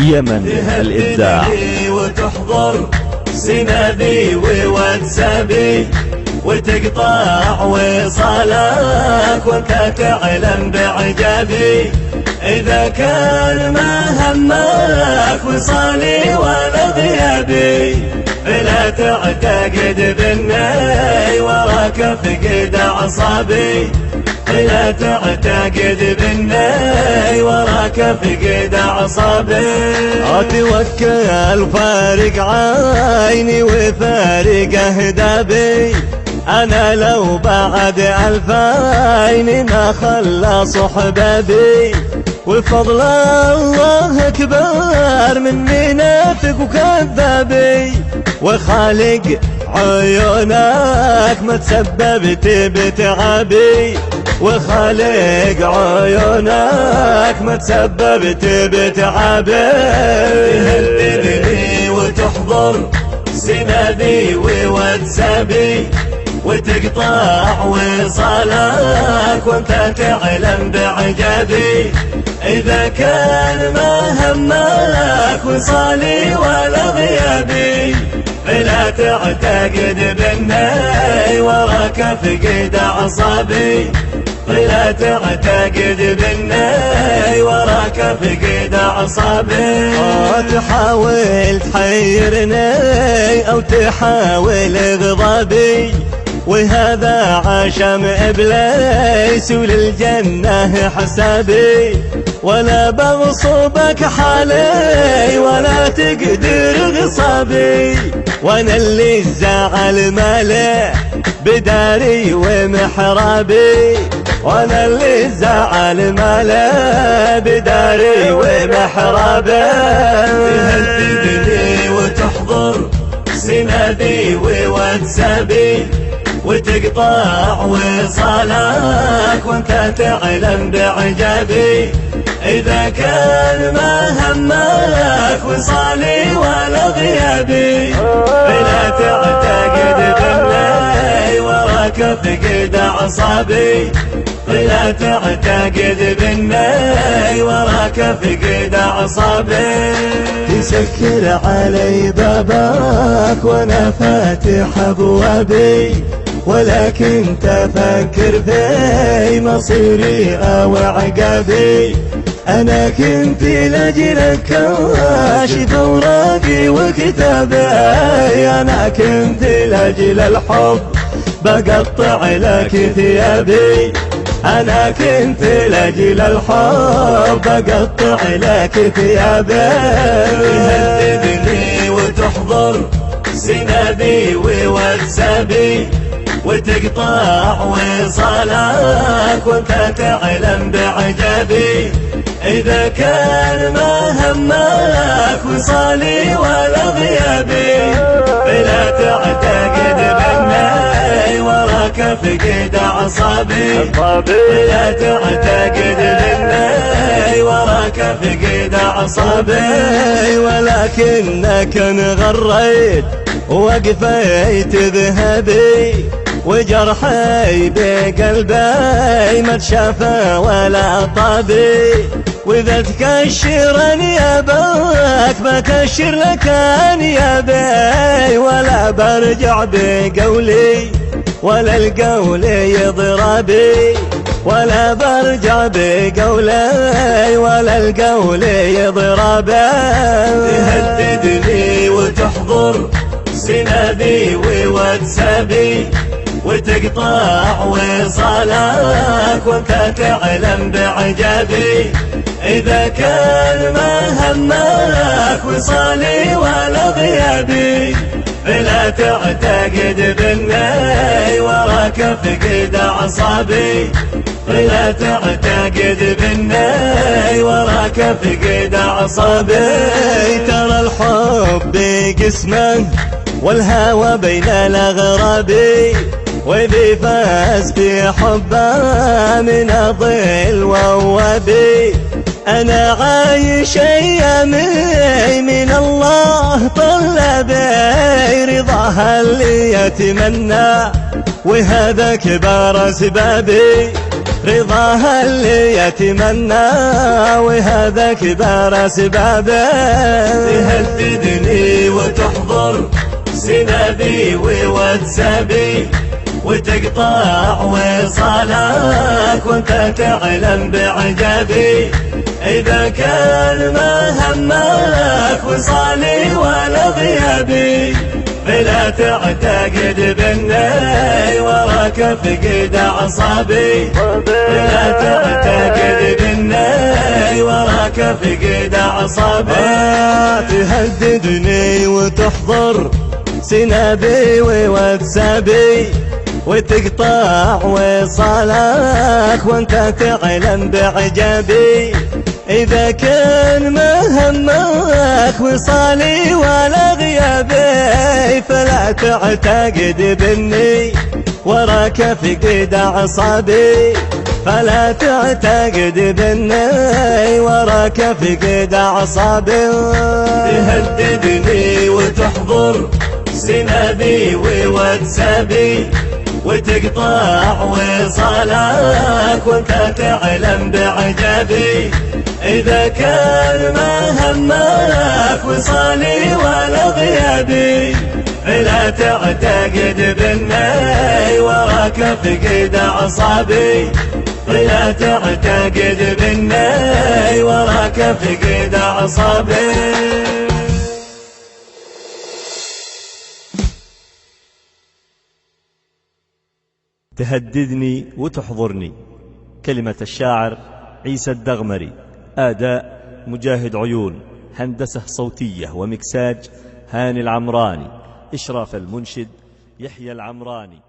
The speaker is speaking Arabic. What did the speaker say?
يمن الإبداع. وتحضر سنابي وواتسابي وتقطع وصالك وانت تعلم باعجابي. إذا كان ما همك وصالي ولا غيابي فلا تعتقد باني وراك فقد اعصابي. لا تعتقد باني وراك فقد اعصابي. اتوكل فارق عيني وفارق اهدابي. انا لو بعد 1000 عين ما خلص احبابي. وفضل الله اكبر مني نافق وكذابي. وخالق عيونك ما تسببت بتعبي. وخالق عيونك ما تسببت بتعبي. تهددني وتحضر سنابي وواتسابي وتقطع وصالك وانت تعلم باعجابي. إذا كان ما همك وصالي ولا غيابي فلا تعتقد باني وراك فقد اعصابي. لا تعتقد باني وراك فقد اعصابي. تحاول تحيرني او تحاول غضبي وهذا عشم ابليس وللجنه حسابي. ولا بغصبك حالي ولا تقدر غصابي. وانا اللي الزعل ماله بداري ومحرابي. وانا اللي الزعل ماله بداري ومحرابي. تهددني وتحضر سنابي وواتسابي وتقطع وصالك وانت تعلم باعجابي. إذا كان ما همك وصالي ولا غيابي فلا تعتقد باني وراك فقد اعصابي. لا تعتقد باني وراك فقد اعصابي. تسكر علي بابك وانا فاتح ابوابي ولكن تفكر في مصيري او عقابي. انا كنت لاجلك كاشف اوراقي وكتابي. انا كنت لاجل الحب بقطع لك ثيابي. انا كنت لاجل الحب بقطع لك ثيابي. تهددني وتحضر سنابي وواتسابي وتقطع وصالك وانت تعلم باعجابي. إذا كان ما همك وصالي ولا غيابي فلا تعتقد باني وراك فقد اعصابي. فلا تعتقد باني وراك فقد اعصابي. ولكنك انغريت وقفيت ذهبي وجرحي بقلبي ما تشافى ولا طابي. واذا تكشر انيابك بكشر لك انيابي. ولا برجع بقولي ولا القول يضربي. ولا برجع بقولي ولا القول يضربي. تهددني وتحضر سنابي وواتسابي وتقطع وصالك وانت تعلم باعجابي. إذا كان ما همك وصالي ولا غيابي فلا تعتقد باني وراك فقد اعصابي. لا تعتقد باني وراك فقد اعصابي. ترى الحب قسمه والهوى بين الاغراب. وذي فاز في حبه من اضل ووابي. انا عايش ايامي من الله طلبي. رضاها اللي يتمنى وهذا كبار اسبابي. رضاها اللي يتمنى وهذا كبار أسبابه. تهددني وتحضر سنابي وواتسابي وتقطع وصالك وانت تعلم بعجابي. إذا كان ما همك وصالي ولا غيابي فلا تعتقد باني وراك فقد أعصابي. فلا تعتقد باني وراك فقد أعصابي. تهددني وتحضر سنابي وواتسابي وتقطع وصالك وانت تعلم بعجابي. إذا كان ما همك وصالي ولا غيابي فلا تعتقد باني وراك فقد أعصابي. فلا تعتقد باني وراك فقد أعصابي. تهددني وتحضر سنابي وواتسابي وتقطع وصالك وانت تعلم بعجابي. إذا كان ما همك وصالي ولا غيابي فلا تعتقد باني وراك فقد أعصابي. فلا تعتقد باني وراك فقد أعصابي. تهددني وتحضرني. كلمة الشاعر عيسى الدغمري. أداء مجاهد عيون. هندسة صوتية ومكساج هاني العمراني. إشراف المنشد يحيى العمراني.